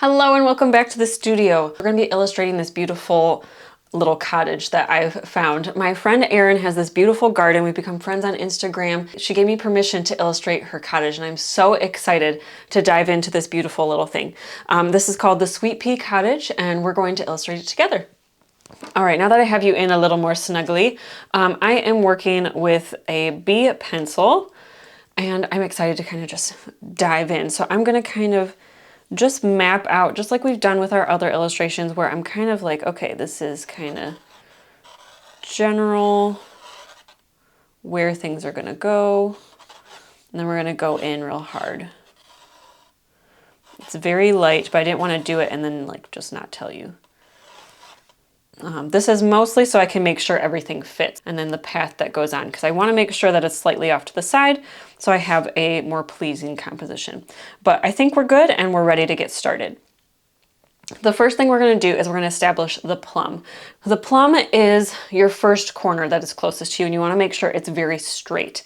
Hello and welcome back to the studio. We're going to be illustrating this beautiful little cottage that I've found. My friend Erin has this beautiful garden. We've become friends on Instagram. She gave me permission to illustrate her cottage and I'm so excited to dive into this beautiful little thing. This is called the Sweet Pea Cottage and we're going to illustrate it together. All right, now that I have you in a little more snugly, I am working with a B pencil and I'm excited to kind of just dive in. So I'm going to kind of just map out, just like we've done with our other illustrations, where I'm kind of like, okay, this is kind of general, where things are going to go, and then we're going to go in real hard. It's very light, but I didn't want to do it and then like just not tell you. This is mostly so I can make sure everything fits, and then the path that goes on, because I want to make sure that it's slightly off to the side so I have a more pleasing composition. But I think we're good and we're ready to get started. The first thing we're going to do is we're going to establish the plumb. The plumb is your first corner that is closest to you, and you want to make sure it's very straight.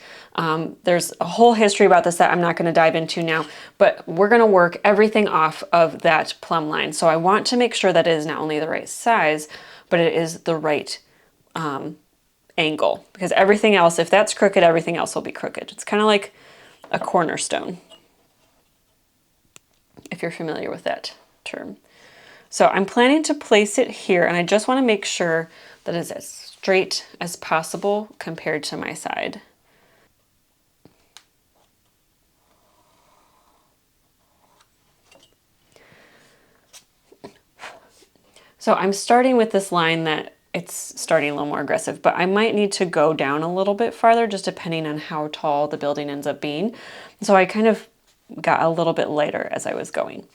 There's a whole history about this that I'm not going to dive into now, but we're going to work everything off of that plumb line. So I want to make sure that it is not only the right size, but it is the right angle, because everything else, if that's crooked, everything else will be crooked. It's kind of like a cornerstone, if you're familiar with that term. So I'm planning to place it here, and I just want to make sure that it's as straight as possible compared to my side. So I'm starting with this line that it's starting a little more aggressive, but I might need to go down a little bit farther just depending on how tall the building ends up being. So I kind of got a little bit lighter as I was going.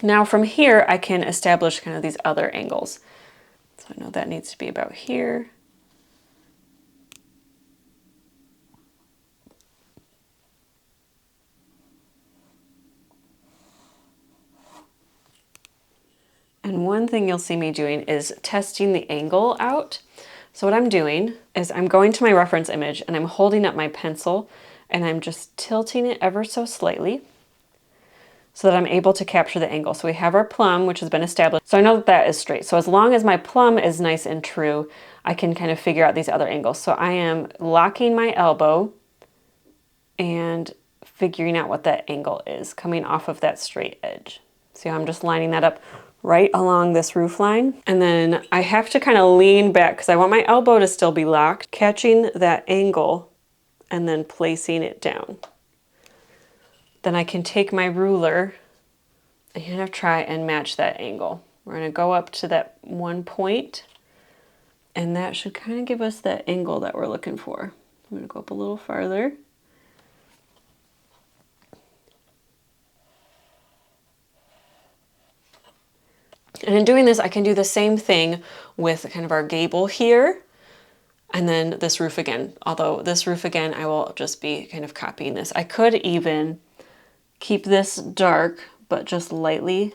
Now from here, I can establish kind of these other angles. So I know that needs to be about here. And one thing you'll see me doing is testing the angle out. So what I'm doing is I'm going to my reference image and I'm holding up my pencil and I'm just tilting it ever so slightly so that I'm able to capture the angle. So we have our plumb, which has been established. So I know that that is straight. So as long as my plumb is nice and true, I can kind of figure out these other angles. So I am locking my elbow and figuring out what that angle is coming off of that straight edge. See how I'm just lining that up right along this roof line. And then I have to kind of lean back because I want my elbow to still be locked, catching that angle and then placing it down. Then I can take my ruler and kind of try and match that angle. We're going to go up to that one point, and that should kind of give us that angle that we're looking for. I'm going to go up a little farther. And in doing this, I can do the same thing with kind of our gable here, and then this roof again. Although this roof again, I will just be kind of copying this. I could even keep this dark, but just lightly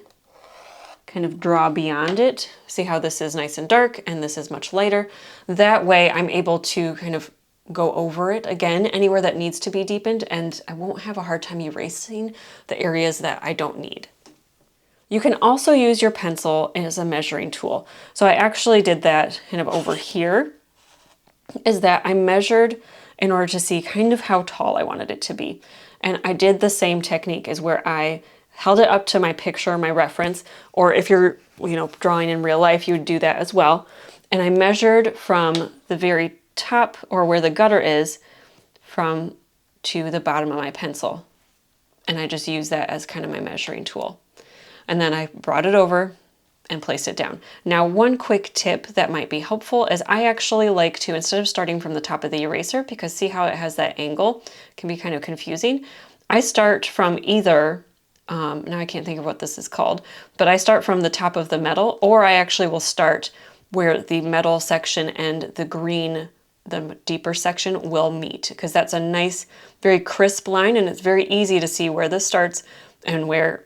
kind of draw beyond it. See how this is nice and dark and this is much lighter. That way I'm able to kind of go over it again anywhere that needs to be deepened, and I won't have a hard time erasing the areas that I don't need. You can also use your pencil as a measuring tool. So I actually did that kind of over here, is that I measured in order to see kind of how tall I wanted it to be. And I did the same technique, is where I held it up to my picture, my reference, or if you're, drawing in real life, you would do that as well. And I measured from the very top, or where the gutter is, from to the bottom of my pencil. And I just used that as kind of my measuring tool. And then I brought it over and placed it down. Now, one quick tip that might be helpful is I actually like to, instead of starting from the top of the eraser, because see how it has that angle, it can be kind of confusing. I start from either, now I can't think of what this is called, but I start from the top of the metal, or I actually will start where the metal section and the green, the deeper section will meet, because that's a nice, very crisp line, and it's very easy to see where this starts and where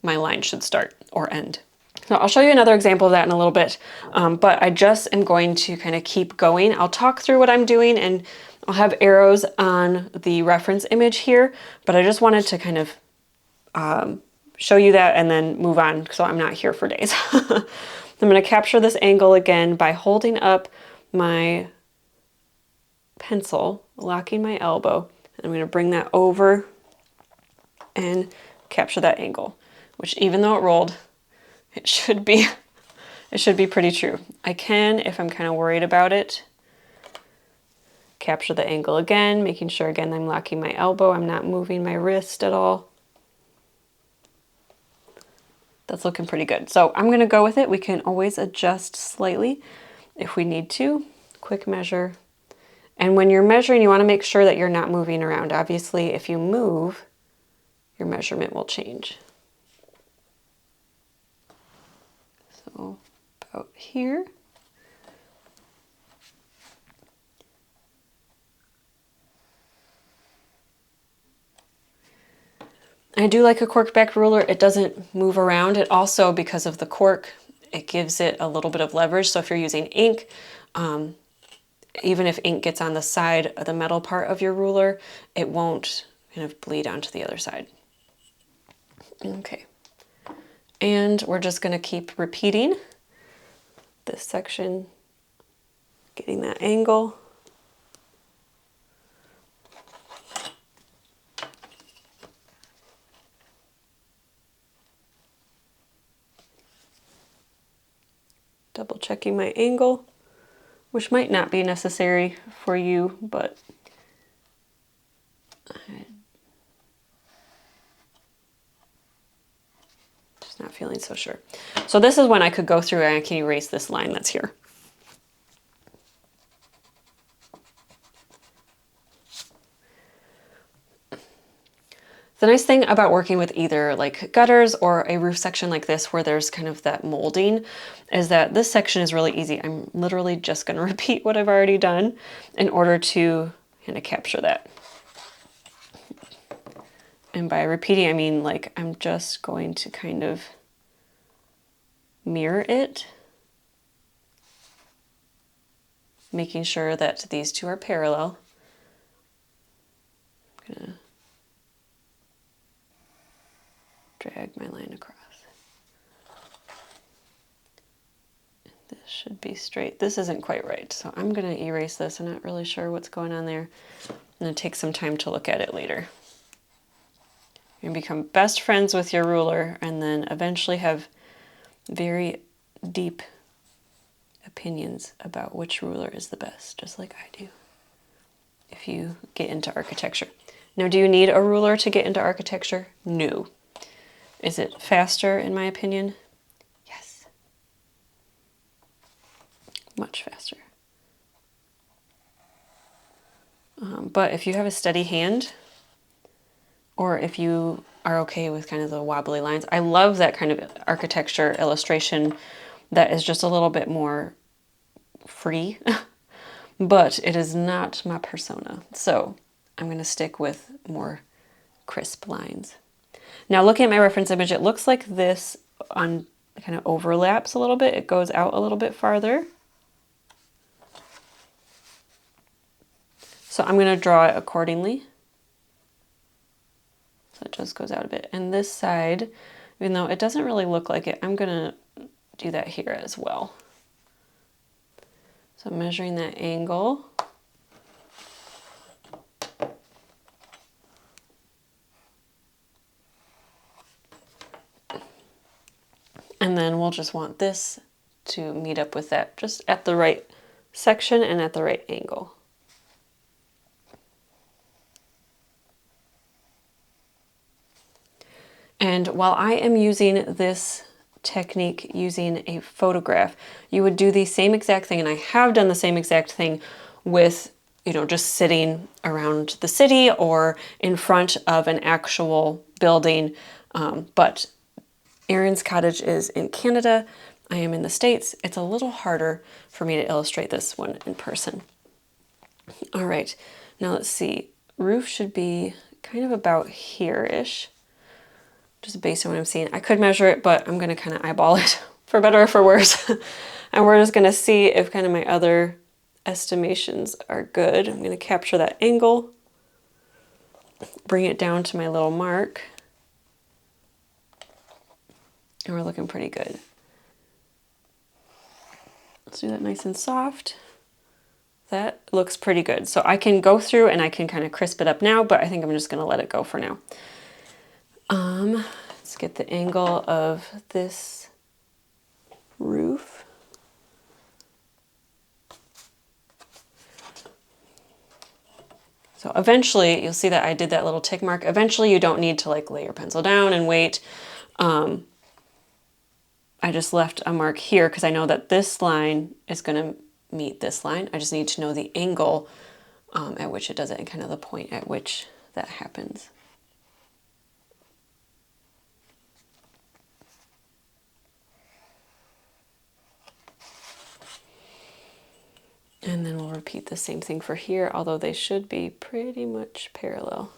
my line should start or end. So I'll show you another example of that in a little bit, but I just am going to kind of keep going. I'll talk through what I'm doing and I'll have arrows on the reference image here, but I just wanted to kind of show you that and then move on so I'm not here for days. I'm going to capture this angle again by holding up my pencil, locking my elbow, and I'm going to bring that over and capture that angle, which even though it rolled, it should be pretty true. I can, if I'm kind of worried about it, capture the angle again, making sure again I'm locking my elbow, I'm not moving my wrist at all. That's looking pretty good. So I'm gonna go with it. We can always adjust slightly if we need to. Quick measure. And when you're measuring, you wanna make sure that you're not moving around. Obviously, if you move, your measurement will change. So about here. I do like a cork back ruler. It doesn't move around. It also, because of the cork, it gives it a little bit of leverage. So if you're using ink, even if ink gets on the side of the metal part of your ruler, it won't kind of bleed onto the other side. Okay. And we're just going to keep repeating this section, getting that angle. Double checking my angle, which might not be necessary for you, but I'm just not feeling so sure. So this is when I could go through and I can erase this line that's here. The nice thing about working with either like gutters or a roof section like this where there's kind of that molding is that this section is really easy. I'm literally just going to repeat what I've already done in order to kind of capture that. And by repeating, I mean like I'm just going to kind of mirror it, making sure that these two are parallel. I'm going to drag my line across. This should be straight. This isn't quite right, so I'm going to erase this. I'm not really sure what's going on there. I'm going to take some time to look at it later. You're going to become best friends with your ruler and then eventually have very deep opinions about which ruler is the best, just like I do, if you get into architecture. Now, do you need a ruler to get into architecture? No. Is it faster, in my opinion? Yes. Much faster. But if you have a steady hand, or if you are okay with kind of the wobbly lines, I love that kind of architecture illustration that is just a little bit more free, but it is not my persona. So I'm going to stick with more crisp lines. Now looking at my reference image, it looks like this on kind of overlaps a little bit. It goes out a little bit farther. So I'm going to draw it accordingly. So it just goes out a bit. And this side, even though it doesn't really look like it, I'm going to do that here as well. So I'm measuring that angle. And then we'll just want this to meet up with that just at the right section and at the right angle. And while I am using this technique using a photograph, you would do the same exact thing, and I have done the same exact thing with, you know, just sitting around the city or in front of an actual building. But Erin's cottage is in Canada. I am in the States. It's a little harder for me to illustrate this one in person. All right, now let's see. Roof should be kind of about here-ish, just based on what I'm seeing. I could measure it, but I'm gonna kind of eyeball it for better or for worse. And we're just gonna see if kind of my other estimations are good. I'm gonna capture that angle, bring it down to my little mark. And we're looking pretty good. Let's do that nice and soft. That looks pretty good. So I can go through and I can kind of crisp it up now, but I think I'm just gonna let it go for now. Let's get the angle of this roof. So eventually, you'll see that I did that little tick mark. Eventually, you don't need to like lay your pencil down and wait. I just left a mark here because I know that this line is going to meet this line. I just need to know the angle at which it does it and kind of the point at which that happens. And then we'll repeat the same thing for here, although they should be pretty much parallel.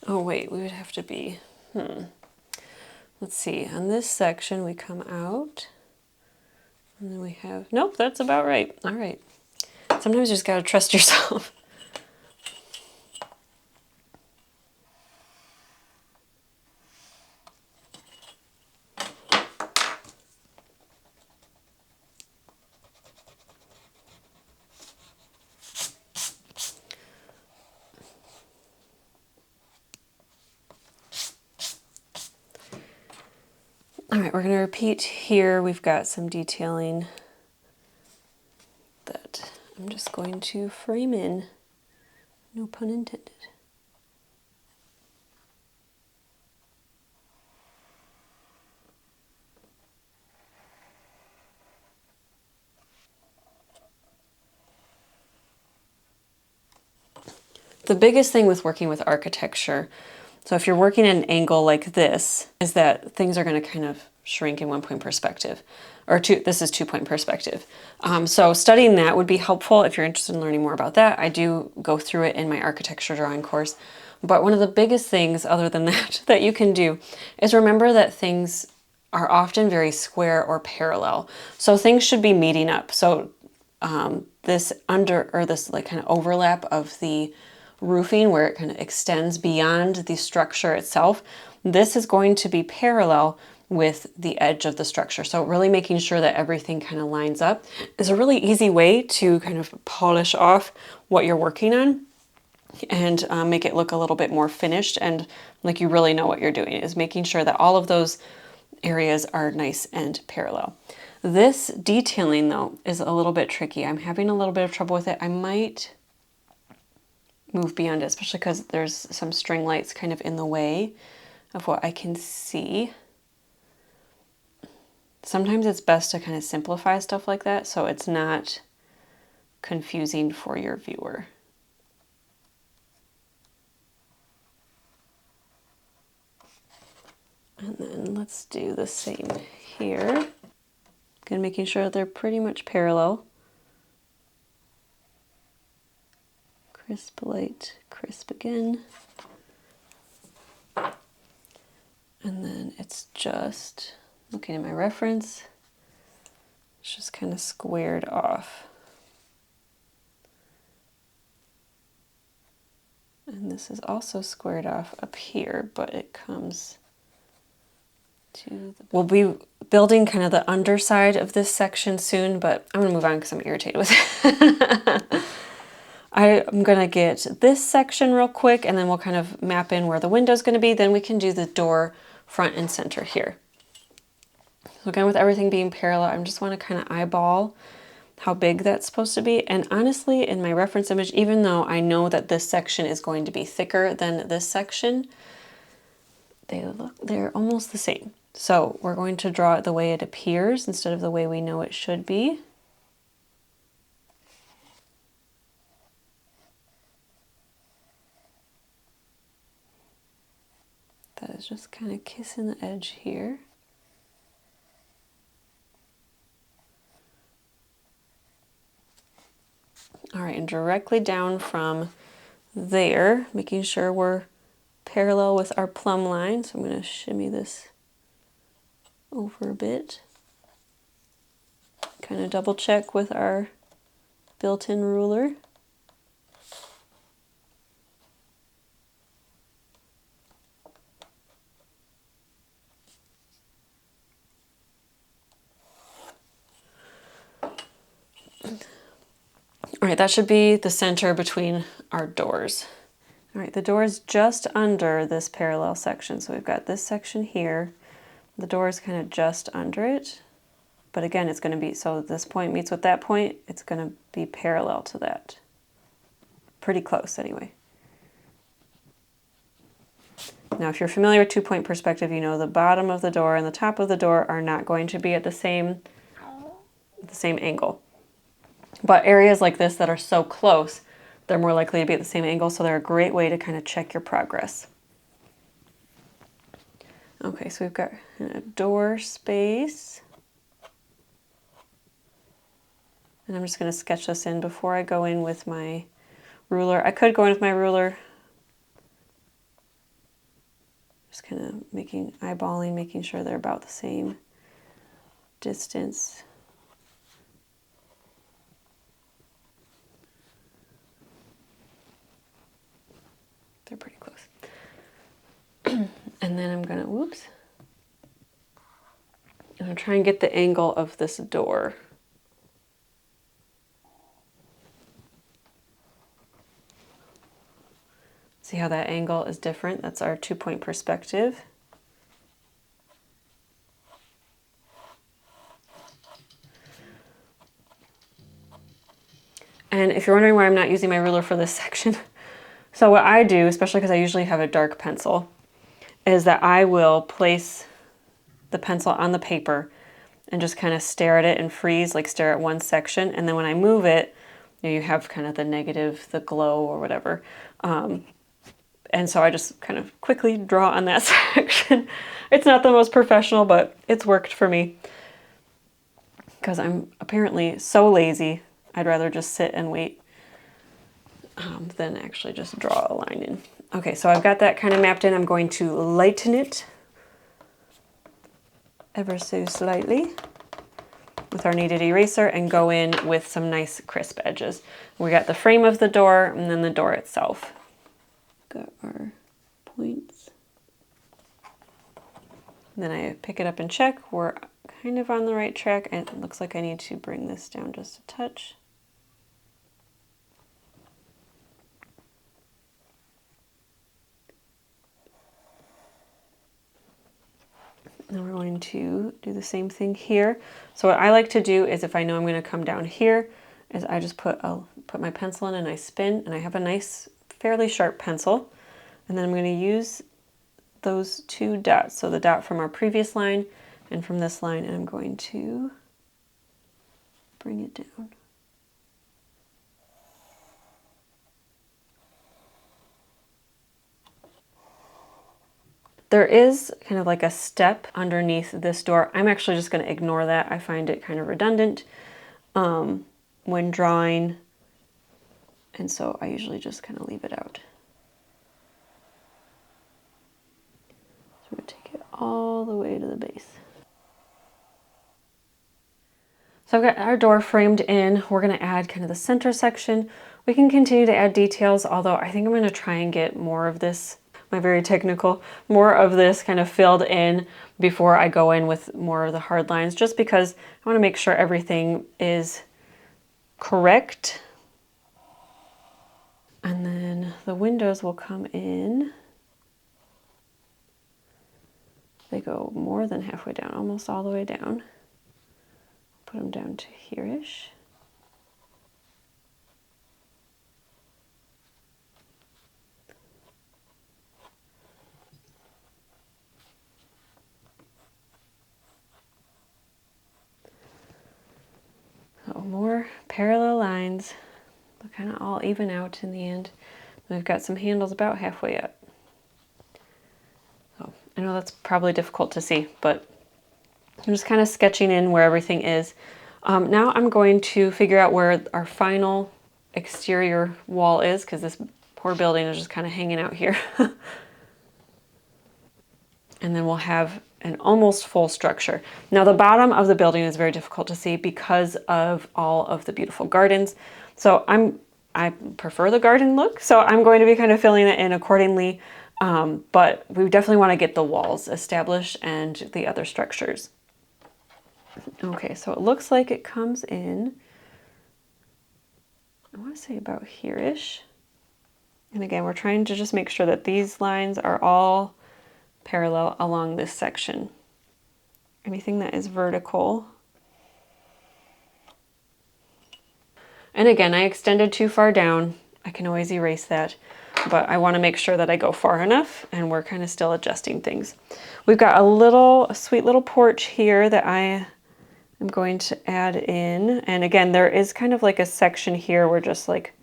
Oh wait, we would have to be, Let's see, on this section we come out, and then we have, nope, that's about right. All right. Sometimes you just gotta trust yourself. All right, we're going to repeat here. We've got some detailing that I'm just going to frame in. No pun intended. The biggest thing with working with architecture, so if you're working at an angle like this, is that things are going to kind of shrink in 1-point perspective, or this is 2-point perspective. So studying that would be helpful if you're interested in learning more about that. I do go through it in my architecture drawing course. But one of the biggest things other than that that you can do is remember that things are often very square or parallel. So things should be meeting up. So this like kind of overlap of the roofing where it kind of extends beyond the structure itself, this is going to be parallel with the edge of the structure. So really making sure that everything kind of lines up is a really easy way to kind of polish off what you're working on and make it look a little bit more finished and like you really know what you're doing, is making sure that all of those areas are nice and parallel. This detailing though is a little bit tricky. I'm having a little bit of trouble with it. I might move beyond it, especially because there's some string lights kind of in the way of what I can see. Sometimes it's best to kind of simplify stuff like that so it's not confusing for your viewer. And then let's do the same here. Again, making sure they're pretty much parallel. Crisp light, crisp again. And then it's just, looking at my reference, it's just kind of squared off. And this is also squared off up here, but it comes to the... We'll be building kind of the underside of this section soon, but I'm gonna move on because I'm irritated with it. I'm gonna get this section real quick and then we'll kind of map in where the window's gonna be. Then we can do the door front and center here. So again, with everything being parallel, I just wanna kind of eyeball how big that's supposed to be. And honestly, in my reference image, even though I know that this section is going to be thicker than this section, they're almost the same. So we're going to draw it the way it appears instead of the way we know it should be. That is just kind of kissing the edge here. All right, and directly down from there, making sure we're parallel with our plumb line. So I'm going to shimmy this over a bit. Kind of double check with our built-in ruler. All right, that should be the center between our doors. All right, the door is just under this parallel section. So we've got this section here. The door is kind of just under it. But again, it's going to be, so this point meets with that point, it's going to be parallel to that. Pretty close anyway. Now, if you're familiar with two-point perspective, you know the bottom of the door and the top of the door are not going to be at the same angle. But areas like this that are so close, they're more likely to be at the same angle, so they're a great way to kind of check your progress. Okay, so we've got a door space. And I'm just going to sketch this in before I go in with my ruler. I could go in with my ruler. Just kind of eyeballing, making sure they're about the same distance. They're pretty close. And then I'm going to try and get the angle of this door. See how that angle is different? That's our two-point perspective. And if you're wondering why I'm not using my ruler for this section, so what I do, especially because I usually have a dark pencil, is that I will place the pencil on the paper and just kind of stare at it and freeze, like stare at one section. And then when I move it, you have kind of the negative, the glow or whatever. And so I just kind of quickly draw on that section. It's not the most professional, but it's worked for me. Because I'm apparently so lazy, I'd rather just sit and wait than actually just draw a line in. Okay, so I've got that kind of mapped in. I'm going to lighten it ever so slightly with our kneaded eraser and go in with some nice crisp edges. We got the frame of the door and then the door itself. Got our points. And then I pick it up and check. We're kind of on the right track. And it looks like I need to bring this down just a touch. Now we're going to do the same thing here. So what I like to do is if I know I'm going to come down here, is I just I'll put my pencil in and I spin, and I have a nice, fairly sharp pencil. And then I'm going to use those two dots, so the dot from our previous line and from this line, and I'm going to bring it down. There is kind of like a step underneath this door. I'm actually just going to ignore that. I find it kind of redundant when drawing, and so I usually just kind of leave it out. So I'm going to take it all the way to the base. So I've got our door framed in. We're going to add kind of the center section. We can continue to add details, although I think I'm going to try and get more of this, my very technical, more of this kind of filled in before I go in with more of the hard lines, just because I want to make sure everything is correct. And then the windows will come in. They go more than halfway down, almost all the way down. Put them down to here-ish. So more parallel lines. They'll kind of all even out in the end. And we've got some handles about halfway up. So I know that's probably difficult to see, but I'm just kind of sketching in where everything is. Now I'm going to figure out where our final exterior wall is, because this poor building is just kind of hanging out here. And then we'll have an almost full structure. Now the bottom of the building is very difficult to see because of all of the beautiful gardens. So I prefer the garden look, so I'm going to be kind of filling it in accordingly. But we definitely want to get the walls established and the other structures. Okay, so it looks like it comes in I want to say about here-ish. And again, we're trying to just make sure that these lines are all parallel along this section. Anything that is vertical. And again, I extended too far down. I can always erase that, but I want to make sure that I go far enough, and we're kind of still adjusting things. We've got a sweet little porch here that I am going to add in. And again, there is kind of like a section here where just like,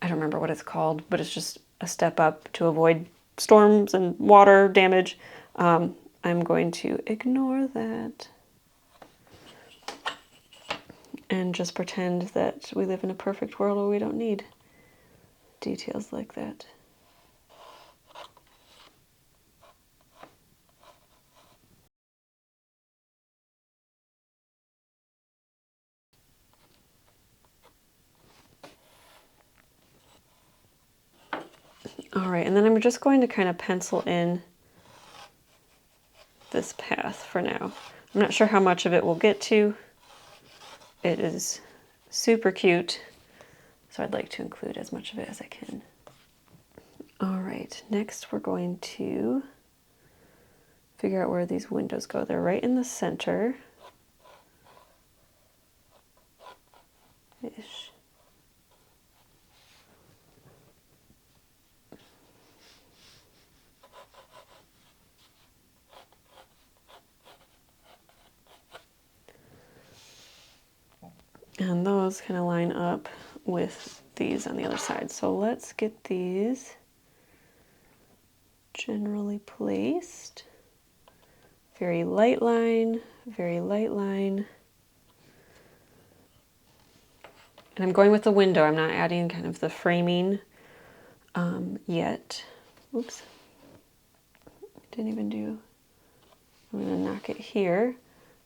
I don't remember what it's called, but it's just a step up to avoid storms and water damage. I'm going to ignore that and just pretend that we live in a perfect world where we don't need details like that. All right, and then I'm just going to kind of pencil in this path for now. I'm not sure how much of it we'll get to. It is super cute, so I'd like to include as much of it as I can. All right, next we're going to figure out where these windows go. They're right in the center. Ish. And those kind of line up with these on the other side. So let's get these generally placed. Very light line, very light line. And I'm going with the window. I'm not adding kind of the framing yet. Oops. Didn't even do. I'm going to knock it here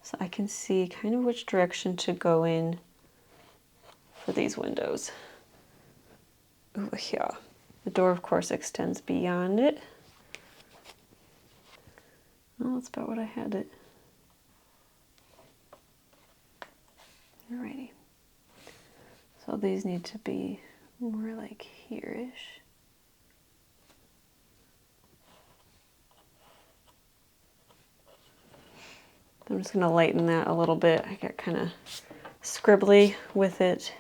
so I can see kind of which direction to go in for these windows. Over here. The door, of course, extends beyond it. Well, that's about what I had it. Alrighty. So these need to be more like here-ish. I'm just going to lighten that a little bit. I got kind of scribbly with it.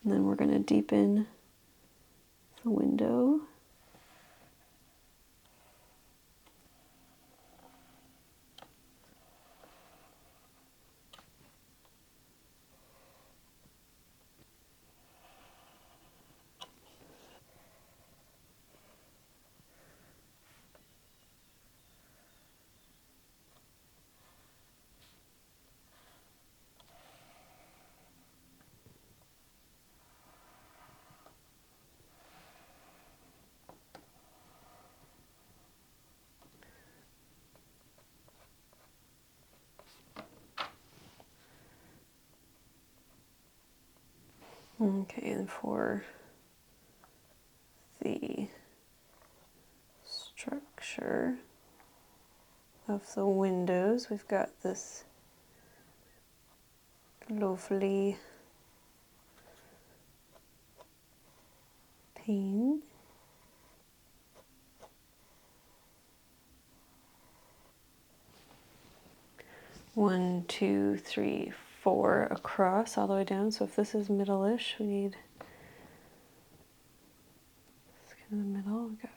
And then we're going to deepen the window. Okay, and for the structure of the windows, we've got this lovely pane. One, two, three, four across all the way down. So if this is middle-ish, we need this kind of the middle. We got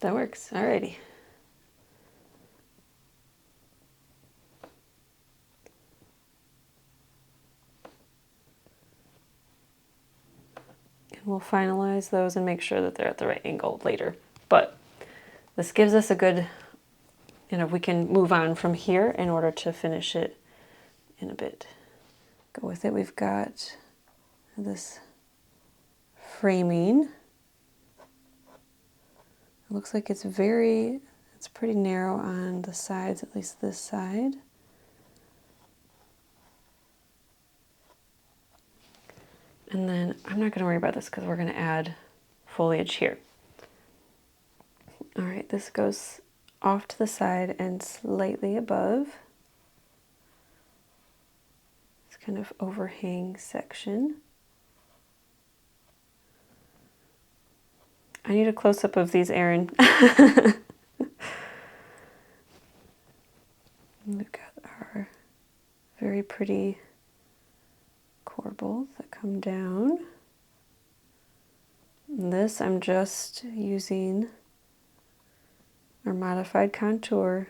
that works. Alrighty. And we'll finalize those and make sure that they're at the right angle later. But this gives us a good, we can move on from here in order to finish it in a bit. Go with it. We've got this framing. It looks like it's pretty narrow on the sides, at least this side. And then I'm not going to worry about this because we're going to add foliage here. All right, this goes off to the side and slightly above. It's kind of overhang section. I need a close-up of these, Erin. We've got our very pretty corbels that come down. And this I'm just using our modified contour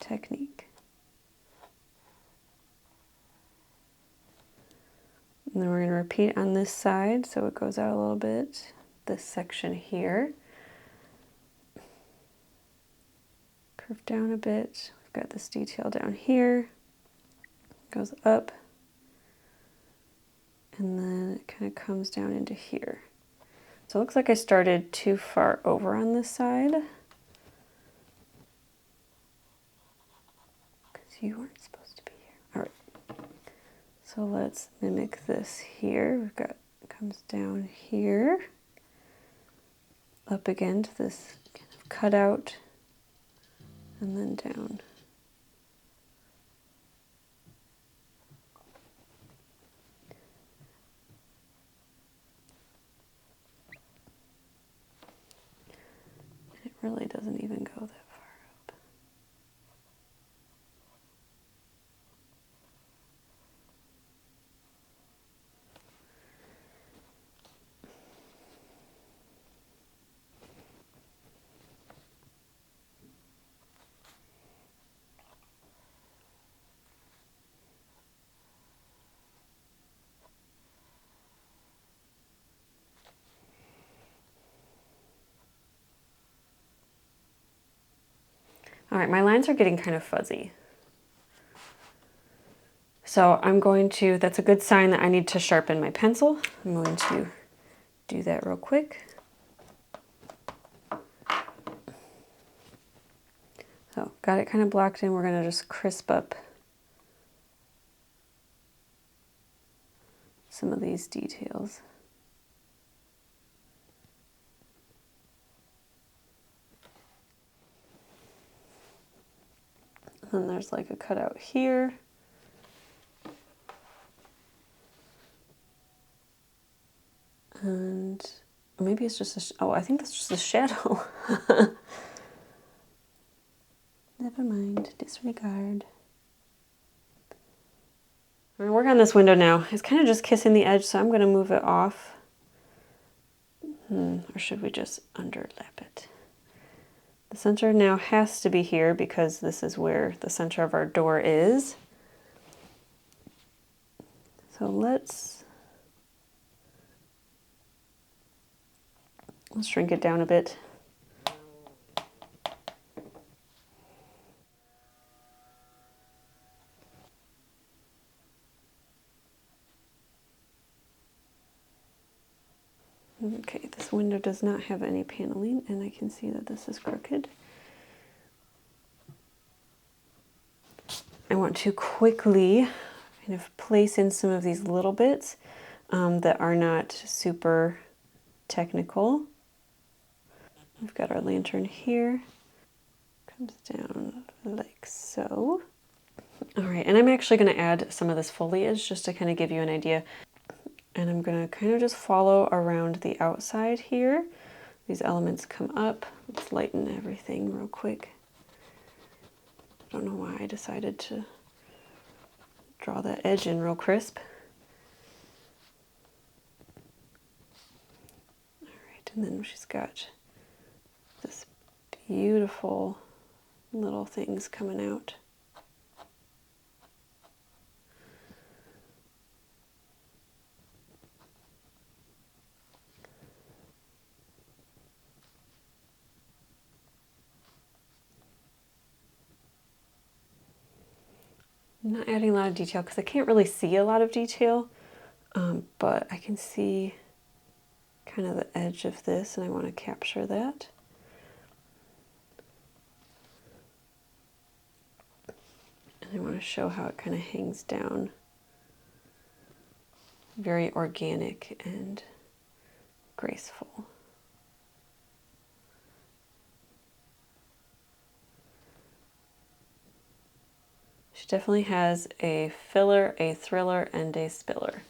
technique. And then we're going to repeat on this side so it goes out a little bit. This section here. Curve down a bit. We've got this detail down here. Goes up. And then it kind of comes down into here. So it looks like I started too far over on this side. Because you weren't supposed to be here. All right. So let's mimic this here. We've got, it comes down here. Up again to this kind of cutout. And then down. It really doesn't even go that far up. All right, my lines are getting kind of fuzzy. So I'm going to, that's a good sign that I need to sharpen my pencil. I'm going to do that real quick. So got it kind of blocked in. We're going to just crisp up some of these details. And there's like a cutout here. And maybe it's just oh, I think that's just a shadow. Never mind, disregard. I'm gonna work on this window now. It's kind of just kissing the edge, so I'm gonna move it off. Or should we just underlap it? The center now has to be here because this is where the center of our door is. So let's shrink it down a bit. Okay, this window does not have any paneling, and I can see that this is crooked. I want to quickly kind of place in some of these little bits that are not super technical. We've got our lantern here. Comes down like so. All right, and I'm actually going to add some of this foliage just to kind of give you an idea. And I'm going to kind of just follow around the outside here. These elements come up. Let's lighten everything real quick. I don't know why I decided to draw that edge in real crisp. All right, and then she's got this beautiful little things coming out. I'm not adding a lot of detail because I can't really see a lot of detail, but I can see kind of the edge of this, and I want to capture that. And I want to show how it kind of hangs down. Very organic and graceful. She definitely has a filler, a thriller, and a spiller.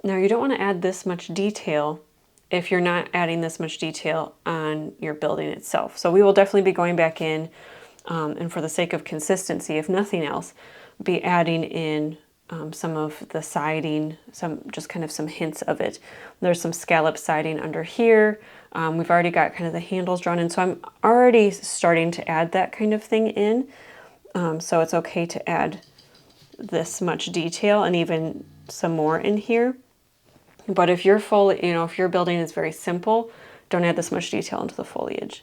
Now you don't want to add this much detail if you're not adding this much detail on your building itself. So we will definitely be going back in, and for the sake of consistency, if nothing else, be adding in some of the siding, just kind of some hints of it. There's some scallop siding under here. We've already got kind of the handles drawn in, so I'm already starting to add that kind of thing in. So it's okay to add this much detail and even some more in here. But if your if your building is very simple, don't add this much detail into the foliage.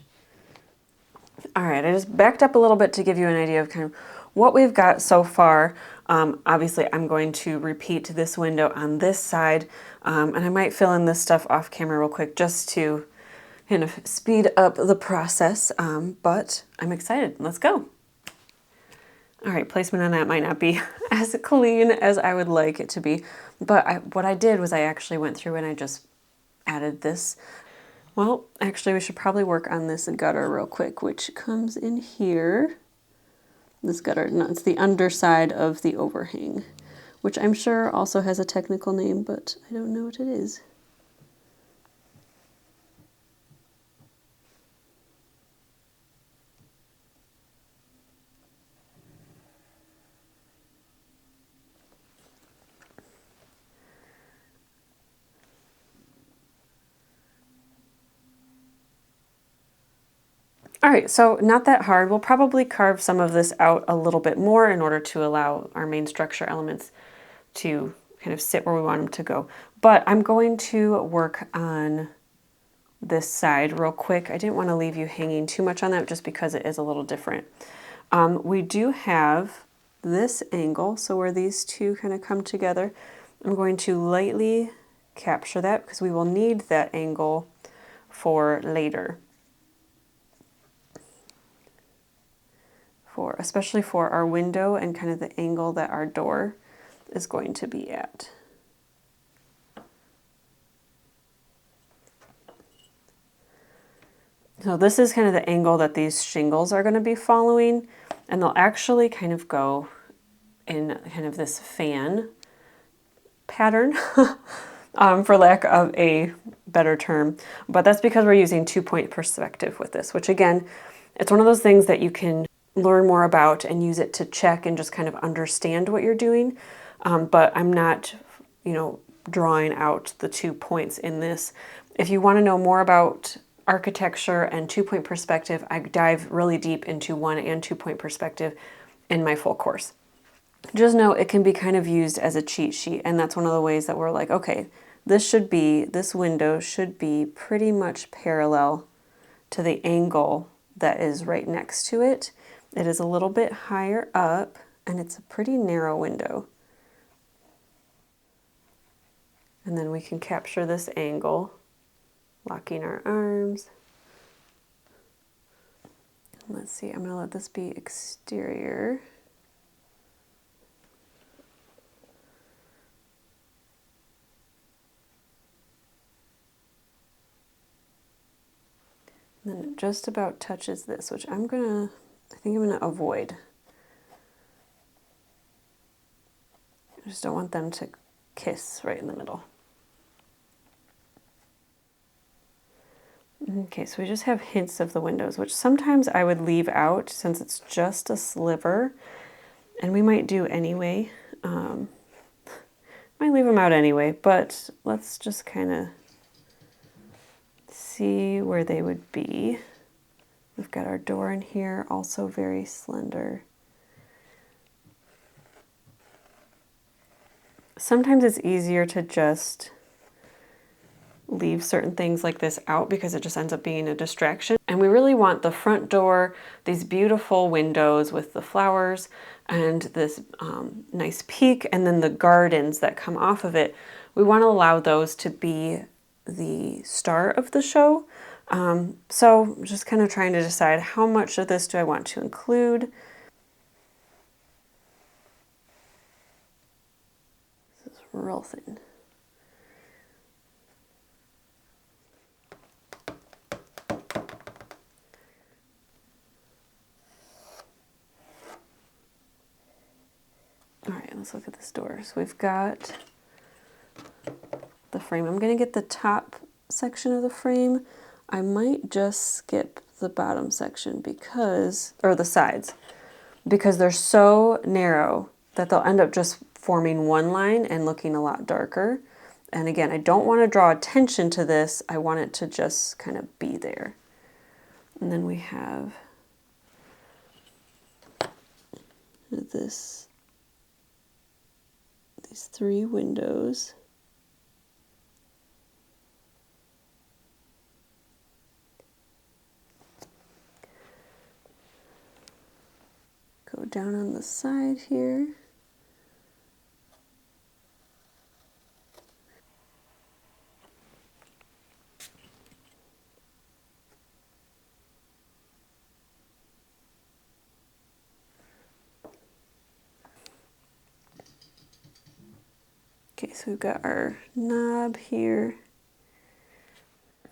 All right, I just backed up a little bit to give you an idea of kind of what we've got so far. Obviously, I'm going to repeat this window on this side, and I might fill in this stuff off camera real quick just to kind of speed up the process, but I'm excited. Let's go. All right, placement on that might not be as clean as I would like it to be, but what I did was I actually went through and I just added this. Well, actually we should probably work on this gutter real quick, which comes in here. This gutter, no, it's the underside of the overhang, which I'm sure also has a technical name, but I don't know what it is. All right, so not that hard. We'll probably carve some of this out a little bit more in order to allow our main structure elements to kind of sit where we want them to go. But I'm going to work on this side real quick. I didn't want to leave you hanging too much on that just because it is a little different. We do have this angle, so where these two kind of come together, I'm going to lightly capture that because we will need that angle for later. Especially for our window and kind of the angle that our door is going to be at. So this is kind of the angle that these shingles are going to be following, and they'll actually kind of go in kind of this fan pattern, for lack of a better term. But that's because we're using 2-point perspective with this, which again, it's one of those things that you can learn more about and use it to check and just kind of understand what you're doing. But I'm not, drawing out the 2 points in this. If you want to know more about architecture and 2-point perspective, I dive really deep into 1- and 2-point perspective in my full course. Just know it can be kind of used as a cheat sheet, and that's one of the ways that we're like, okay, this window should be pretty much parallel to the angle that is right next to it. It is a little bit higher up, and it's a pretty narrow window. And then we can capture this angle, locking our arms. Let's see, I'm going to let this be exterior. And then it just about touches this, which I think I'm gonna avoid. I just don't want them to kiss right in the middle. Okay, so we just have hints of the windows, which sometimes I would leave out since it's just a sliver, and we might do anyway. Might leave them out anyway, but let's just kind of see where they would be. We've got our door in here, also very slender. Sometimes it's easier to just leave certain things like this out because it just ends up being a distraction. And we really want the front door, these beautiful windows with the flowers and this nice peak, and then the gardens that come off of it. We want to allow those to be the star of the show. So just kind of trying to decide how much of this do I want to include. This is real thin. All right, let's look at this door. So we've got the frame. I'm going to get the top section of the frame. I might just skip the bottom section because, or the sides, because they're so narrow that they'll end up just forming one line and looking a lot darker. And again, I don't want to draw attention to this. I want it to just kind of be there. And then we have these 3 windows. Go down on the side here. Okay, so we've got our knob here.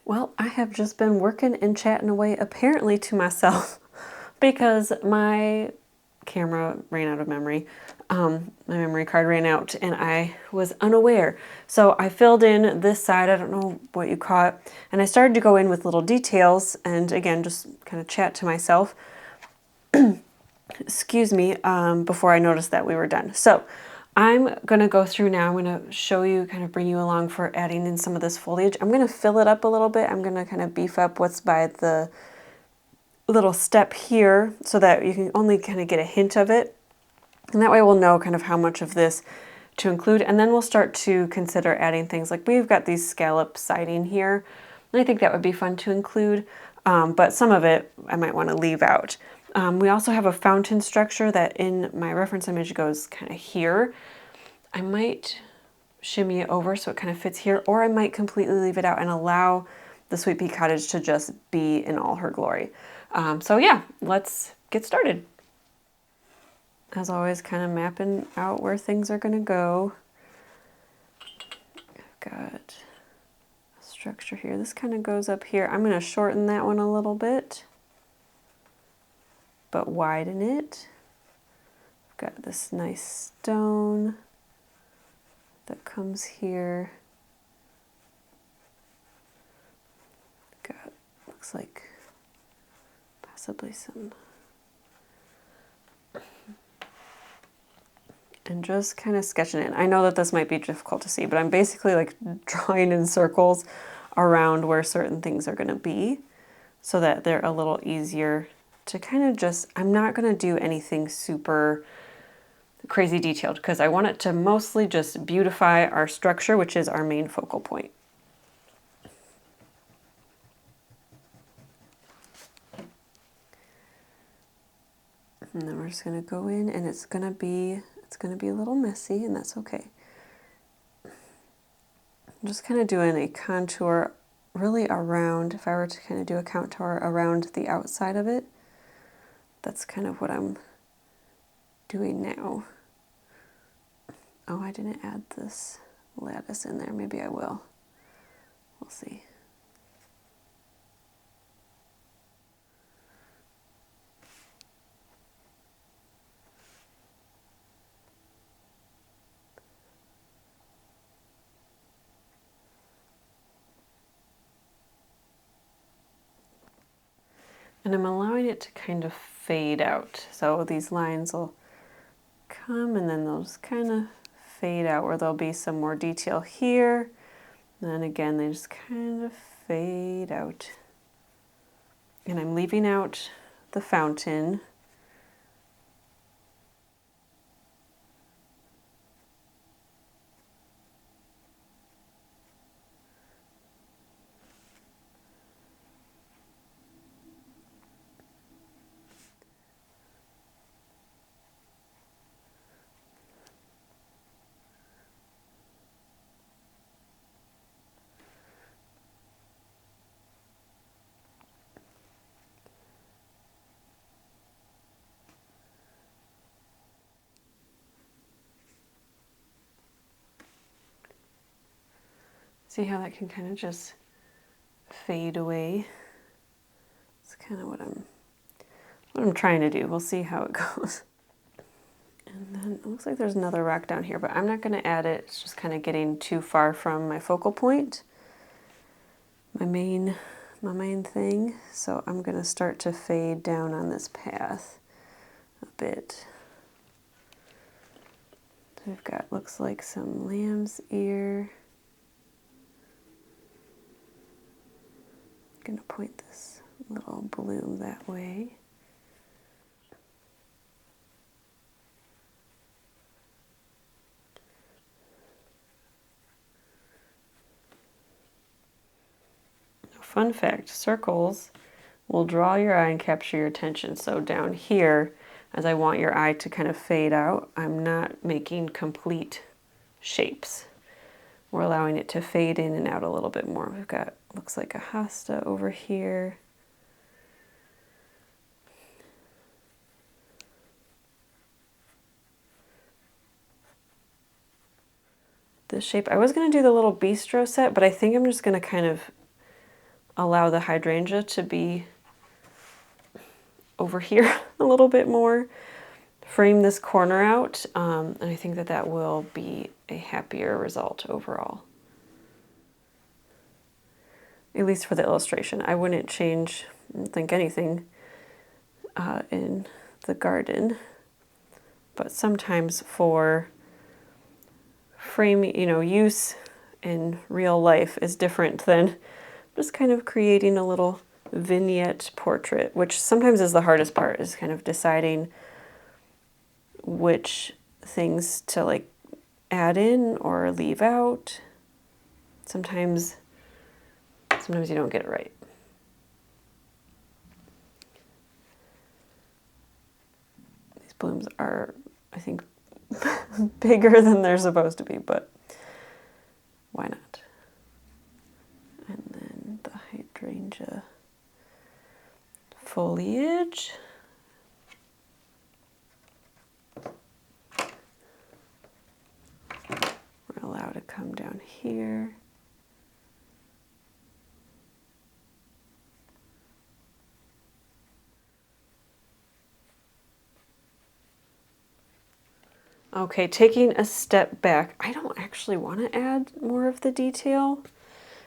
Well, I have just been working and chatting away apparently to myself because my camera ran out of memory. My memory card ran out and I was unaware. So I filled in this side, I don't know what you call it, and I started to go in with little details and again, just kind of chat to myself. Excuse me, before I noticed that we were done. So I'm gonna go through now. I'm gonna show you, kind of bring you along for adding in some of this foliage. I'm gonna fill it up a little bit. I'm gonna kind of beef up what's by the little step here so that you can only kind of get a hint of it. And that way we'll know kind of how much of this to include. And then we'll start to consider adding things like we've got these scallop siding here. And I think that would be fun to include, but some of it I might want to leave out. We also have a fountain structure that in my reference image goes kind of here. I might shimmy it over so it kind of fits here, or I might completely leave it out and allow the Sweet Pea Cottage to just be in all her glory. So yeah, let's get started. As always, kind of mapping out where things are going to go. I've got a structure here. This kind of goes up here. I'm going to shorten that one a little bit, but widen it. I've got this nice stone that comes here. Got, looks like possibly some, and just kind of sketching it. I know that this might be difficult to see, but I'm basically like drawing in circles around where certain things are going to be so that they're a little easier to kind of just, I'm not going to do anything super crazy detailed because I want it to mostly just beautify our structure, which is our main focal point. And then we're just going to go in, and it's going to be a little messy, and that's okay. I'm just kind of doing a contour really around, if I were to kind of do a contour around the outside of it, that's kind of what I'm doing now. Oh, I didn't add this lattice in there. Maybe I will. We'll see. And I'm allowing it to kind of fade out. So these lines will come and then they'll just kind of fade out where there'll be some more detail here. And then again, they just kind of fade out. And I'm leaving out the fountain. See how that can kind of just fade away? It's kind of what I'm trying to do. We'll see how it goes. And then it looks like there's another rock down here, but I'm not going to add it. It's just kind of getting too far from my focal point, my main thing. So I'm going to start to fade down on this path a bit. So we've got, looks like some lamb's ear. I'm going to point this little bloom that way. Fun fact, circles will draw your eye and capture your attention. So down here, as I want your eye to kind of fade out, I'm not making complete shapes. We're allowing it to fade in and out a little bit more. We've got, looks like a hosta over here. This shape, I was going to do the little bistro set, but I think I'm just going to kind of allow the hydrangea to be over here a little bit more, frame this corner out, and I think that that will be a happier result overall. At least for the illustration. I wouldn't change, I don't think, anything in the garden, but sometimes for framing, use in real life is different than just kind of creating a little vignette portrait, which sometimes is the hardest part, is kind of deciding which things to like add in or leave out. Sometimes you don't get it right. These blooms are, I think, bigger than they're supposed to be, but why not? And then the hydrangea foliage. We're allowed to come down here. Okay, taking a step back, I don't actually want to add more of the detail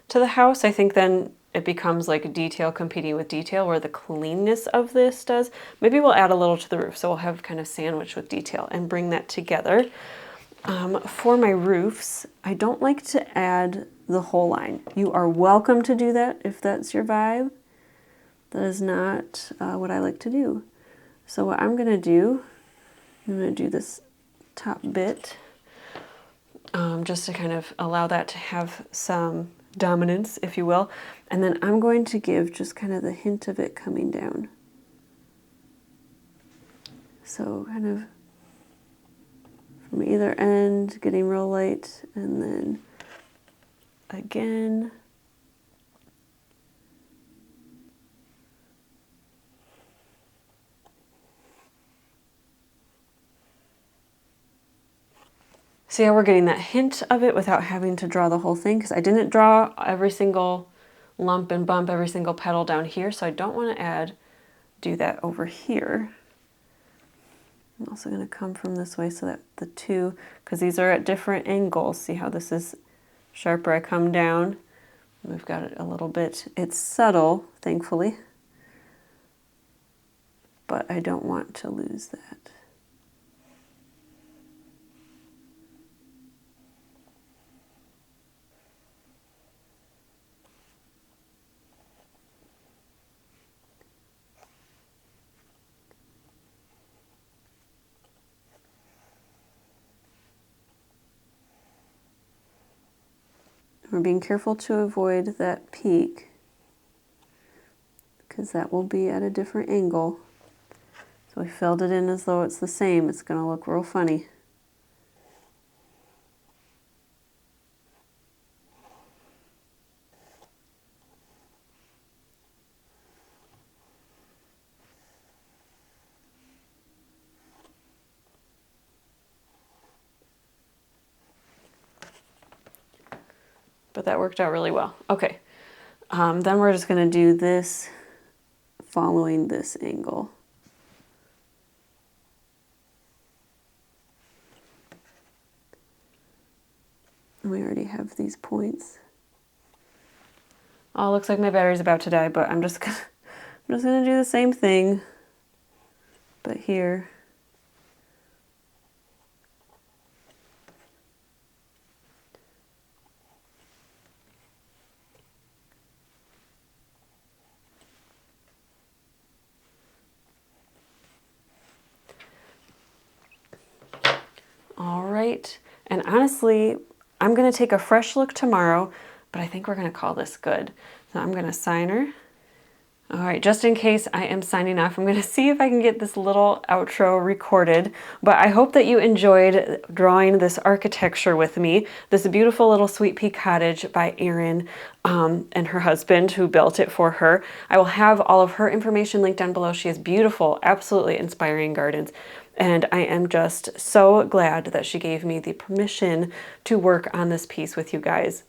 to the house. I think then it becomes like detail competing with detail, where the cleanness of this does. Maybe we'll add a little to the roof, so we'll have kind of sandwich with detail and bring that together. For my roofs, I don't like to add the whole line. You are welcome to do that if that's your vibe. That is not what I like to do. So what I'm going to do, this top bit, just to kind of allow that to have some dominance, if you will. And then I'm going to give just kind of the hint of it coming down. So kind of from either end, getting real light, and then again. See how we're getting that hint of it without having to draw the whole thing? Because I didn't draw every single lump and bump, every single petal down here, so I don't want to do that over here. I'm also going to come from this way so that the two, because these are at different angles. See how this is sharper? I come down, and we've got it a little bit. It's subtle, thankfully, but I don't want to lose that. We're being careful to avoid that peak because that will be at a different angle. So we filled it in as though it's the same. It's going to look real funny. But that worked out really well. Okay, then we're just going to do this following this angle. And we already have these points. Oh, looks like my battery's about to die, but I'm just gonna do the same thing, but here. All right, and honestly, I'm gonna take a fresh look tomorrow, but I think we're gonna call this good. So I'm gonna sign her. All right, just in case I am signing off, I'm going to see if I can get this little outro recorded, but I hope that you enjoyed drawing this architecture with me, this beautiful little sweet pea cottage by Erin and her husband who built it for her. I will have all of her information linked down below. She has beautiful, absolutely inspiring gardens, and I am just so glad that she gave me the permission to work on this piece with you guys.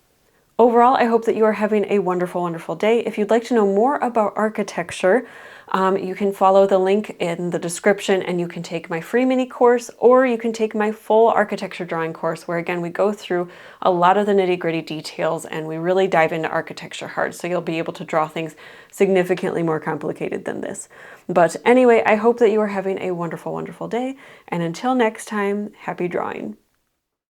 Overall, I hope that you are having a wonderful, wonderful day. If you'd like to know more about architecture, you can follow the link in the description and you can take my free mini course, or you can take my full architecture drawing course where, again, we go through a lot of the nitty-gritty details and we really dive into architecture hard, so you'll be able to draw things significantly more complicated than this. But anyway, I hope that you are having a wonderful, wonderful day, and until next time, happy drawing.